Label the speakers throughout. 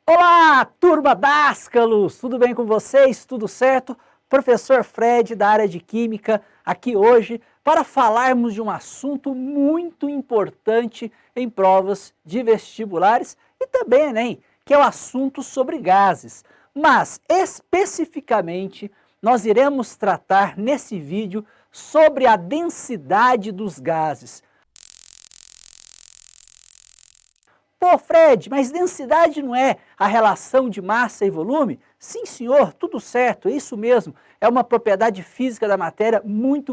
Speaker 1: Olá, turma Dascalos! Tudo bem com vocês? Tudo certo? Professor Fred, da área de Química, aqui hoje para falarmos de um assunto muito importante em provas de vestibulares e também Enem, que é o assunto sobre gases. Mas, especificamente, nós iremos tratar nesse vídeo sobre a densidade dos gases. Pô, Fred, mas densidade não é a relação de massa e volume? Sim, senhor, tudo certo, é isso mesmo. É uma propriedade física da matéria muito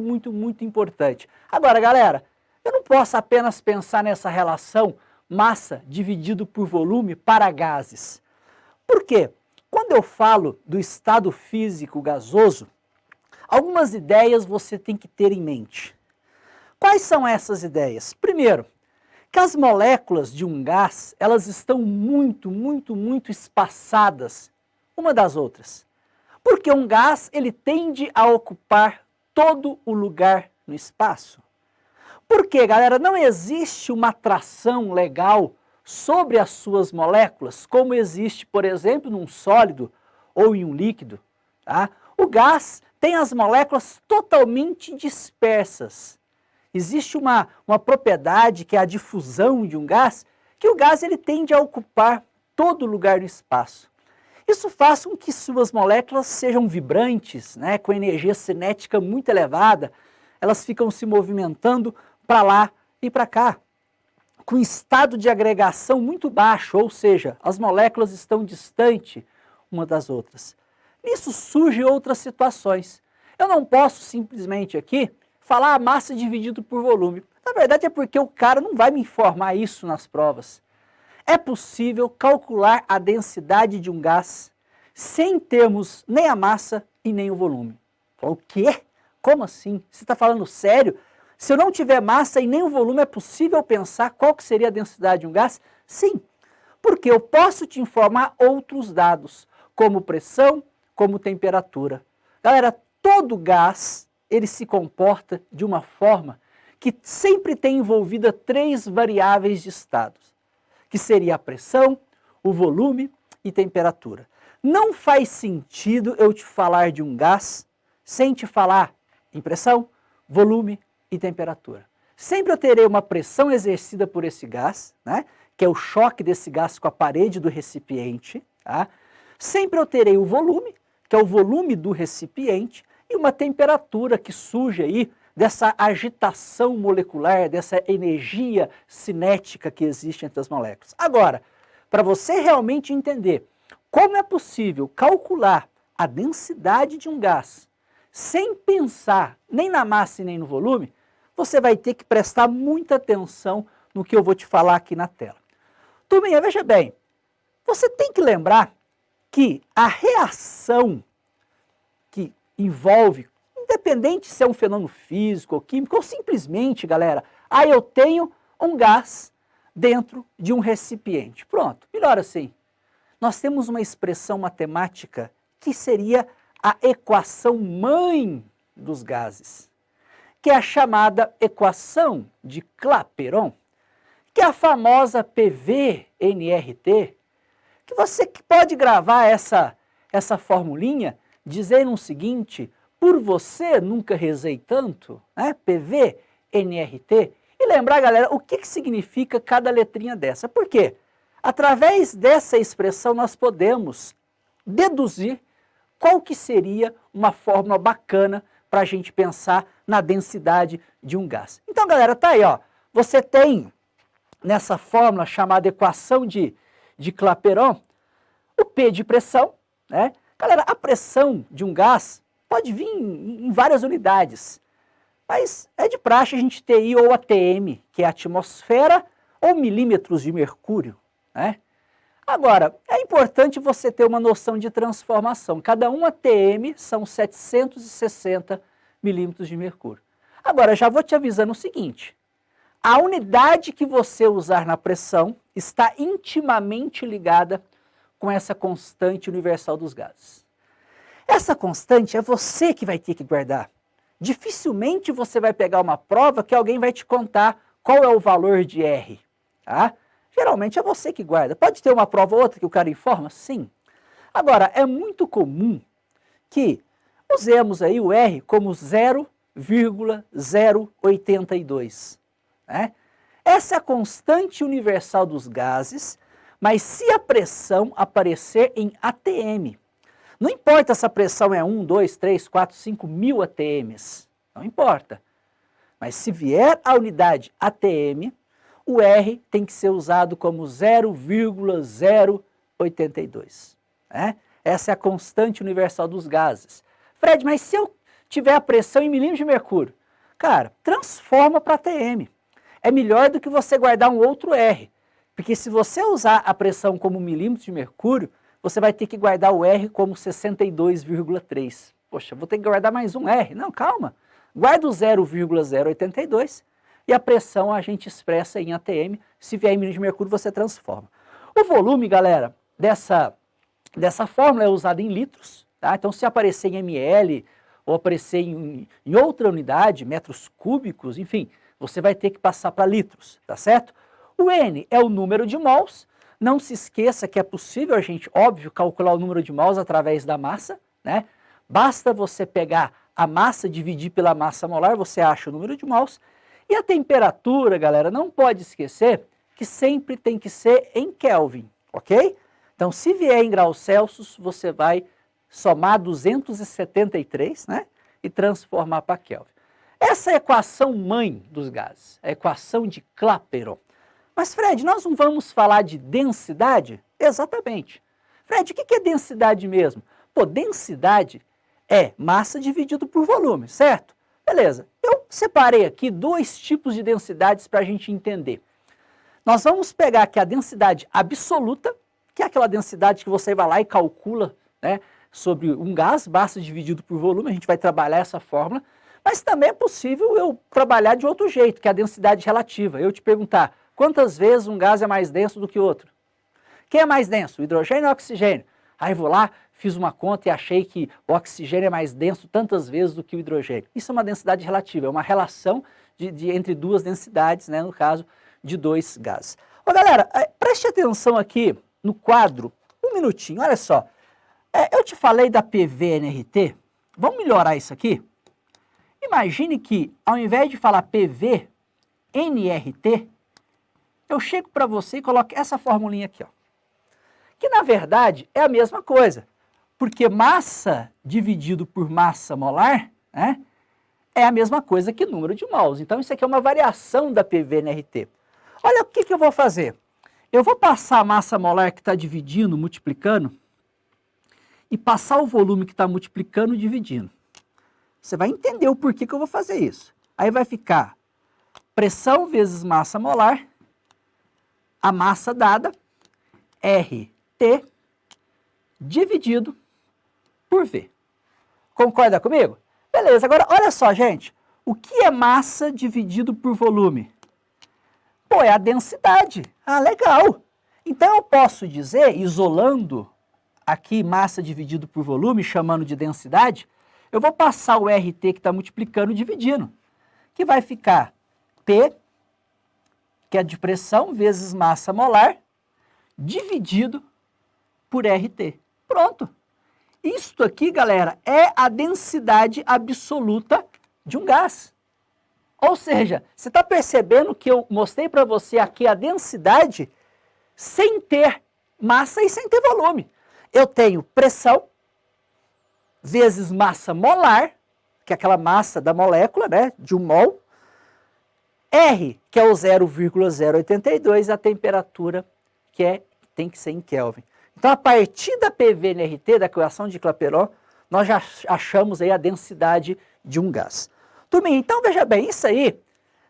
Speaker 1: importante. Agora, galera, eu não posso apenas pensar nessa relação massa dividido por volume para gases. Por quê? Quando eu falo do estado físico gasoso, algumas ideias você tem que ter em mente. Quais são essas ideias? Primeiro, que as moléculas de um gás, elas estão muito espaçadas uma das outras. Porque um gás, ele tende a ocupar todo o lugar no espaço. Porque, galera, não existe uma atração legal sobre as suas moléculas, como existe, por exemplo, num sólido ou em um líquido. Tá? O gás tem as moléculas totalmente dispersas. Existe uma propriedade, que é a difusão de um gás, que o gás ele tende a ocupar todo lugar no espaço. Isso faz com que suas moléculas sejam vibrantes, né, com energia cinética muito elevada, elas ficam se movimentando para lá e para cá, com estado de agregação muito baixo, ou seja, as moléculas estão distantes uma das outras. Nisso surgem outras situações. Eu não posso simplesmente aqui falar a massa dividido por volume. Na verdade é porque o cara não vai me informar isso nas provas. É possível calcular a densidade de um gás sem termos nem a massa e nem o volume. O quê? Como assim? Você está falando sério? Se eu não tiver massa e nem o volume, é possível pensar qual que seria a densidade de um gás? Sim, porque eu posso te informar outros dados, como pressão, como temperatura. Galera, todo gás ele se comporta de uma forma que sempre tem envolvida três variáveis de estados, que seria a pressão, o volume e temperatura. Não faz sentido eu te falar de um gás sem te falar em pressão, volume e temperatura. Sempre eu terei uma pressão exercida por esse gás, né, que é o choque desse gás com a parede do recipiente. Tá? Sempre eu terei o volume, que é o volume do recipiente, e uma temperatura que surge aí dessa agitação molecular, dessa energia cinética que existe entre as moléculas. Agora, para você realmente entender como é possível calcular a densidade de um gás sem pensar nem na massa e nem no volume, você vai ter que prestar muita atenção no que eu vou te falar aqui na tela. Turminha, veja bem, você tem que lembrar que a reação que envolve, independente se é um fenômeno físico ou químico, ou simplesmente, galera, eu tenho um gás dentro de um recipiente. Pronto, melhor assim. Nós temos uma expressão matemática que seria a equação mãe dos gases, que é a chamada equação de Clapeyron, que é a famosa PV-NRT, que você pode gravar essa formulinha dizendo o seguinte: por você nunca rezei tanto, né? PV-NRT. E lembrar, galera, o que significa cada letrinha dessa. Por quê? Através dessa expressão nós podemos deduzir qual que seria uma fórmula bacana para a gente pensar na densidade de um gás. Então, galera, tá aí, ó. Você tem nessa fórmula chamada equação de Clapeyron o P de pressão, né? Galera, a pressão de um gás pode vir em várias unidades, mas é de praxe a gente ter aí ou ATM, que é a atmosfera, ou milímetros de mercúrio, né? Agora, é importante você ter uma noção de transformação. Cada um ATM são 760 milímetros de mercúrio. Agora, já vou te avisando o seguinte: a unidade que você usar na pressão está intimamente ligada com essa constante universal dos gases. Essa constante é você que vai ter que guardar. Dificilmente você vai pegar uma prova que alguém vai te contar qual é o valor de R. Tá? Geralmente é você que guarda. Pode ter uma prova ou outra que o cara informa? Sim. Agora, é muito comum que usemos aí o R como 0,082, né? Essa é a constante universal dos gases, mas se a pressão aparecer em ATM, não importa se a pressão é 1, 2, 3, 4, 5 mil ATMs, não importa. Mas se vier a unidade ATM, o R tem que ser usado como 0,082. Né? Essa é a constante universal dos gases. Fred, mas se eu tiver a pressão em milímetros de mercúrio? Cara, transforma para ATM. É melhor do que você guardar um outro R. Porque se você usar a pressão como milímetros de mercúrio, você vai ter que guardar o R como 62,3. Poxa, vou ter que guardar mais um R. Não, calma. Guarda o 0,082 e a pressão a gente expressa em ATM. Se vier em milímetros de mercúrio, você transforma. O volume, galera, dessa fórmula é usado em litros. Tá? Então, se aparecer em ml ou aparecer em outra unidade, metros cúbicos, enfim, você vai ter que passar para litros, tá certo? O N é o número de mols. Não se esqueça que é possível a gente, óbvio, calcular o número de mols através da massa, né? Basta você pegar a massa, dividir pela massa molar, você acha o número de mols. E a temperatura, galera, não pode esquecer que sempre tem que ser em Kelvin, ok? Então, se vier em graus Celsius, você vai somar 273, né? E transformar para Kelvin. Essa é a equação mãe dos gases, a equação de Clapeyron. Mas, Fred, nós não vamos falar de densidade? Exatamente. Fred, o que é densidade mesmo? Pô, densidade é massa dividido por volume, certo? Beleza. Eu separei aqui dois tipos de densidades para a gente entender. Nós vamos pegar aqui a densidade absoluta, que é aquela densidade que você vai lá e calcula, né, sobre um gás, massa dividido por volume, a gente vai trabalhar essa fórmula. Mas também é possível eu trabalhar de outro jeito, que é a densidade relativa. Eu te perguntar, quantas vezes um gás é mais denso do que outro? Quem é mais denso, o hidrogênio ou o oxigênio? Aí vou lá, fiz uma conta e achei que o oxigênio é mais denso tantas vezes do que o hidrogênio. Isso é uma densidade relativa, é uma relação entre duas densidades, né, no caso de dois gases. Ô, galera, preste atenção aqui no quadro, um minutinho, olha só. Eu te falei da PV-NRT, vamos melhorar isso aqui? Imagine que, ao invés de falar PV-NRT, eu chego para você e coloco essa formulinha aqui, ó. Que na verdade é a mesma coisa, porque massa dividido por massa molar, né, é a mesma coisa que número de mols. Então isso aqui é uma variação da PV-NRT. Olha o que eu vou fazer. Eu vou passar a massa molar que está dividindo, multiplicando, e passar o volume que está multiplicando, dividindo. Você vai entender o porquê que eu vou fazer isso. Aí vai ficar pressão vezes massa molar, a massa dada, RT, dividido por V. Concorda comigo? Beleza, agora olha só, gente. O que é massa dividido por volume? Pô, é a densidade. Ah, legal. Então eu posso dizer, isolando aqui massa dividido por volume, chamando de densidade, eu vou passar o RT que está multiplicando e dividindo, que vai ficar P, que é de pressão, vezes massa molar, dividido por RT. Pronto. Isto aqui, galera, é a densidade absoluta de um gás. Ou seja, você está percebendo que eu mostrei para você aqui a densidade sem ter massa e sem ter volume. Eu tenho pressão vezes massa molar, que é aquela massa da molécula, né, de 1 mol, R, que é o 0,082, a temperatura, que tem que ser em Kelvin. Então, a partir da PV-NRT, da equação de Clapeyron, nós já achamos aí a densidade de um gás. Turminha, então veja bem, isso aí,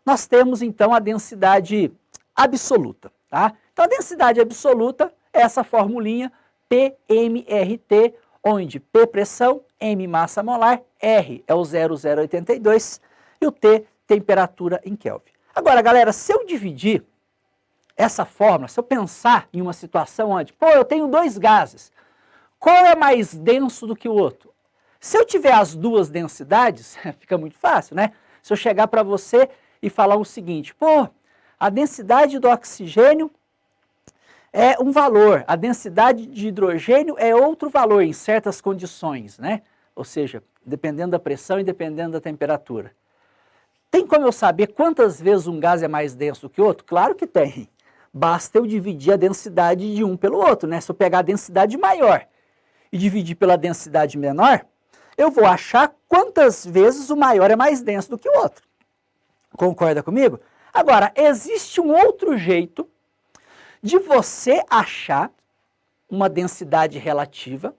Speaker 1: nós temos então a densidade absoluta, tá? Então, a densidade absoluta é essa formulinha PMRT, onde P pressão, M massa molar, R é o 0,082 e o T temperatura em Kelvin. Agora, galera, se eu dividir essa fórmula, se eu pensar em uma situação onde, pô, eu tenho dois gases, qual é mais denso do que o outro? Se eu tiver as duas densidades, fica muito fácil, né? Se eu chegar para você e falar o seguinte, pô, a densidade do oxigênio é um valor, a densidade de hidrogênio é outro valor em certas condições, né? Ou seja, dependendo da pressão e dependendo da temperatura. Tem como eu saber quantas vezes um gás é mais denso do que o outro? Claro que tem. Basta eu dividir a densidade de um pelo outro, né? Se eu pegar a densidade maior e dividir pela densidade menor, eu vou achar quantas vezes o maior é mais denso do que o outro. Concorda comigo? Agora, existe um outro jeito de você achar uma densidade relativa,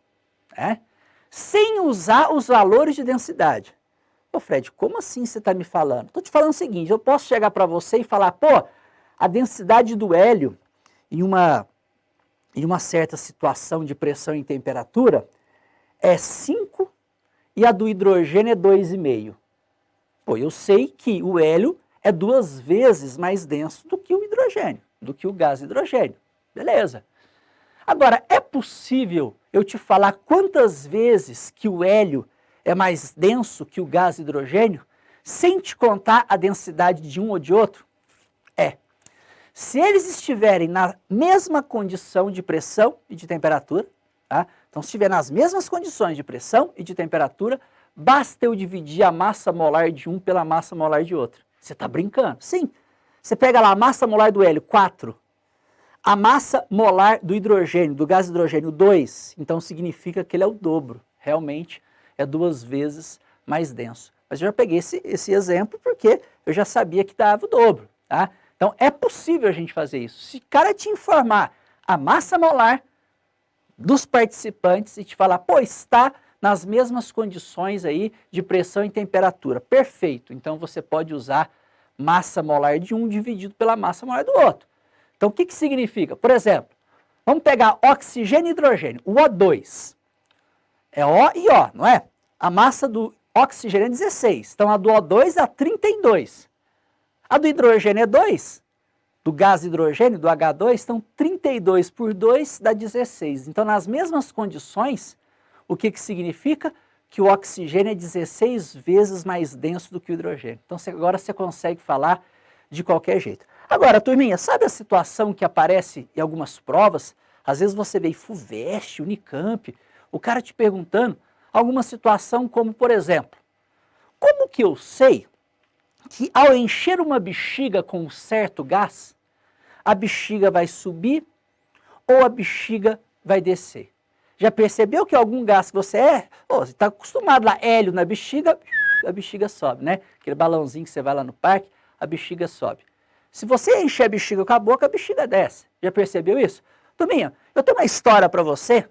Speaker 1: né, sem usar os valores de densidade. Pô, Fred, como assim você está me falando? Estou te falando o seguinte, eu posso chegar para você e falar, pô, a densidade do hélio em uma certa situação de pressão e temperatura é 5 e a do hidrogênio é 2,5. Pô, eu sei que o hélio é 2 vezes mais denso do que o hidrogênio, do que o gás hidrogênio. Beleza. Agora, é possível eu te falar quantas vezes que o hélio é mais denso que o gás hidrogênio, sem te contar a densidade de um ou de outro? É. Se eles estiverem na mesma condição de pressão e de temperatura, tá? Então se estiver nas mesmas condições de pressão e de temperatura, basta eu dividir a massa molar de um pela massa molar de outro. Você está brincando? Sim. Você pega lá a massa molar do hélio, 4. A massa molar do hidrogênio, do gás hidrogênio, 2. Então significa que ele é o dobro. Realmente é 2 vezes mais denso. Mas eu já peguei esse exemplo porque eu já sabia que dava o dobro, tá? Então é possível a gente fazer isso. Se o cara te informar a massa molar dos participantes e te falar, pô, está nas mesmas condições aí de pressão e temperatura. Perfeito. Então você pode usar massa molar de um dividido pela massa molar do outro. Então o que que significa? Por exemplo, vamos pegar oxigênio e hidrogênio, o O2. É O e O, não é? A massa do oxigênio é 16, então a do O2 é 32. A do hidrogênio é 2, do gás hidrogênio, do H2, então 32 por 2 dá 16. Então nas mesmas condições, o que que significa? Que o oxigênio é 16 vezes mais denso do que o hidrogênio. Então agora você consegue falar de qualquer jeito. Agora, turminha, sabe a situação que aparece em algumas provas? Às vezes você vê em FUVEST, Unicamp, o cara te perguntando alguma situação como, por exemplo, como que eu sei que ao encher uma bexiga com um certo gás, a bexiga vai subir ou a bexiga vai descer? Já percebeu que algum gás que você está acostumado lá, hélio na bexiga, a bexiga sobe, né? Aquele balãozinho que você vai lá no parque, a bexiga sobe. Se você encher a bexiga com a boca, a bexiga desce. Já percebeu isso? Turminha, eu tenho uma história para você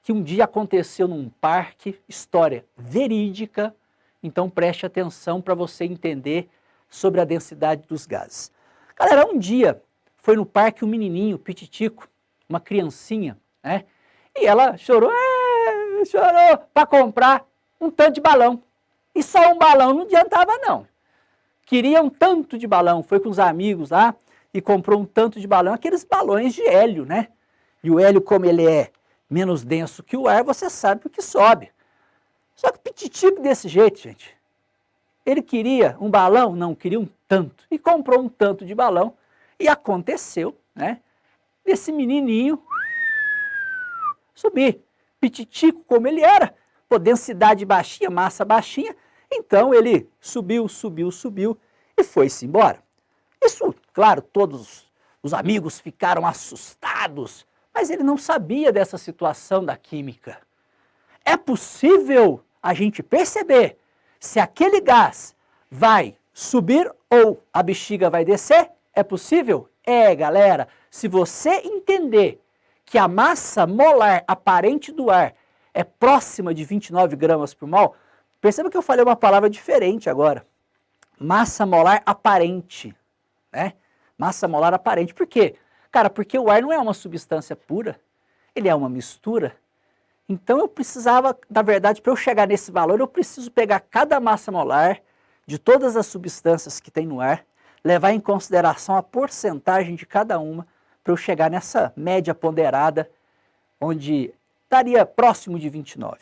Speaker 1: que um dia aconteceu num parque, história verídica, então preste atenção para você entender sobre a densidade dos gases. Galera, um dia foi no parque um menininho, pititico, uma criancinha, né? E ela chorou para comprar um tanto de balão. E só um balão não adiantava não. Queria um tanto de balão, foi com os amigos lá e comprou um tanto de balão, aqueles balões de hélio, né? E o hélio, como ele é menos denso que o ar, você sabe o que sobe. Só que pititico desse jeito, gente. Ele queria um balão? Não, queria um tanto. E comprou um tanto de balão. E aconteceu, né? Desse menininho subir. Pititico como ele era, pô, densidade baixinha, massa baixinha. Então ele subiu e foi-se embora. Isso, claro, todos os amigos ficaram assustados, mas ele não sabia dessa situação da química. É possível a gente perceber se aquele gás vai subir ou a bexiga vai descer? É possível? É, galera. Se você entender que a massa molar aparente do ar é próxima de 29 gramas por mol, perceba que eu falei uma palavra diferente agora. Massa molar aparente, né? Massa molar aparente. Por quê? Cara, porque o ar não é uma substância pura, ele é uma mistura. Então eu precisava, na verdade, para eu chegar nesse valor, eu preciso pegar cada massa molar de todas as substâncias que tem no ar, levar em consideração a porcentagem de cada uma, para eu chegar nessa média ponderada, onde estaria próximo de 29.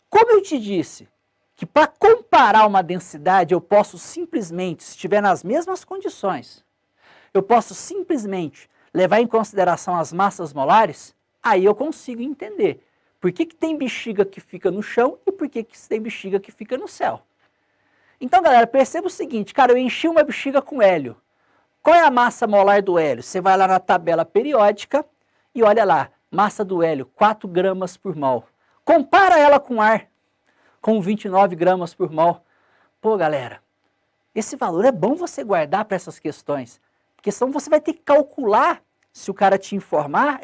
Speaker 1: Como eu te disse, que para comparar uma densidade eu posso simplesmente, se estiver nas mesmas condições, eu posso simplesmente levar em consideração as massas molares, aí eu consigo entender por que tem bexiga que fica no chão e por que tem bexiga que fica no céu. Então, galera, perceba o seguinte, cara, eu enchi uma bexiga com hélio. Qual é a massa molar do hélio? Você vai lá na tabela periódica e olha lá, massa do hélio, 4 gramas por mol. Compara ela com ar, com 29 gramas por mol. Pô, galera, esse valor é bom você guardar para essas questões, porque senão você vai ter que calcular, se o cara te informar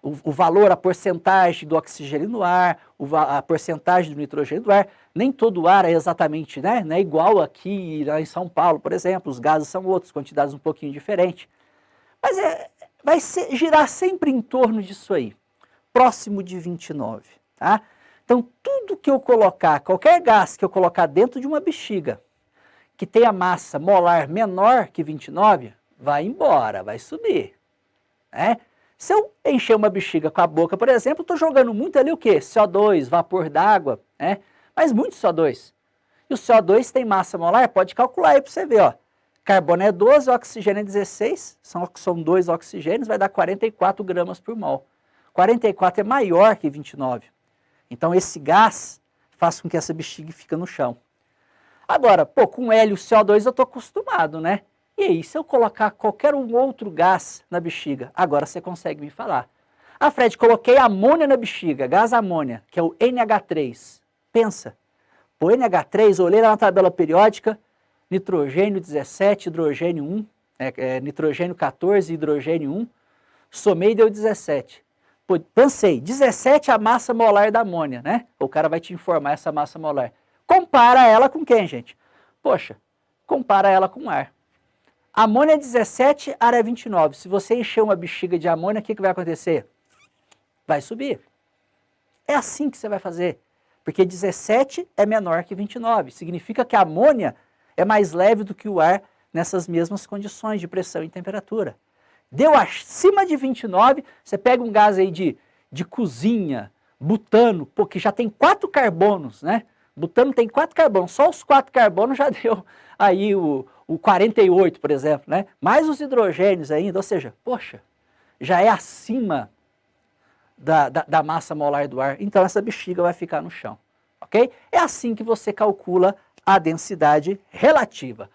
Speaker 1: o valor, a porcentagem do oxigênio no ar, a porcentagem do nitrogênio do ar. Nem todo ar é exatamente, né? Não é igual aqui lá em São Paulo, por exemplo, os gases são outros, quantidades um pouquinho diferentes. Mas vai girar sempre em torno disso aí, próximo de 29, tá? Então, tudo que eu colocar, qualquer gás que eu colocar dentro de uma bexiga, que tenha massa molar menor que 29, vai embora, vai subir, né? Se eu encher uma bexiga com a boca, por exemplo, estou jogando muito ali o quê? CO2, vapor d'água, né? Mas muito CO2. E o CO2 tem massa molar, pode calcular aí para você ver, ó. Carbono é 12, oxigênio é 16, são 2 oxigênios, vai dar 44 gramas por mol. 44 é maior que 29. Então esse gás faz com que essa bexiga fique no chão. Agora, pô, com hélio e CO2 eu estou acostumado, né? E aí, se eu colocar qualquer um outro gás na bexiga, agora você consegue me falar. Ah, Fred, coloquei amônia na bexiga, gás amônia, que é o NH3. Pensa, o NH3, olhei lá na tabela periódica, nitrogênio 17, hidrogênio 1, nitrogênio 14, hidrogênio 1, somei e deu 17. Pô, pensei, 17 é a massa molar da amônia, né? O cara vai te informar essa massa molar. Compara ela com quem, gente? Poxa, compara ela com ar. Amônia é 17, ar é 29. Se você encher uma bexiga de amônia, o que vai acontecer? Vai subir. É assim que você vai fazer. Porque 17 é menor que 29. Significa que a amônia é mais leve do que o ar nessas mesmas condições de pressão e temperatura. Deu acima de 29, você pega um gás aí de cozinha, butano, pô, que já tem 4 carbonos, né? Butano tem 4 carbonos, só os 4 carbonos já deu aí o 48, por exemplo, né? Mais os hidrogênios ainda, ou seja, poxa, já é acima da massa molar do ar, então essa bexiga vai ficar no chão, ok? É assim que você calcula a densidade relativa.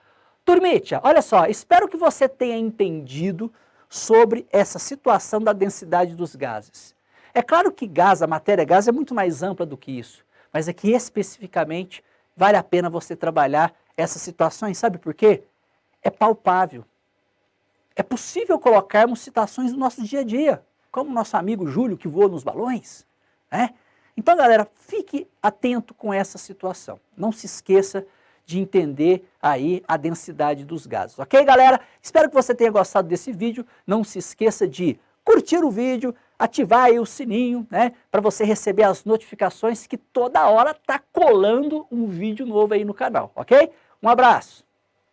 Speaker 1: Turmitia, olha só, espero que você tenha entendido sobre essa situação da densidade dos gases. É claro que gás, a matéria gás é muito mais ampla do que isso, mas aqui especificamente vale a pena você trabalhar essas situações, sabe por quê? É palpável. É possível colocarmos situações do nosso dia a dia, como o nosso amigo Júlio que voa nos balões, né? Então, galera, fique atento com essa situação. Não se esqueça de entender aí a densidade dos gases, ok, galera? Espero que você tenha gostado desse vídeo. Não se esqueça de curtir o vídeo, ativar aí o sininho, né, para você receber as notificações que toda hora tá colando um vídeo novo aí no canal, ok? Um abraço!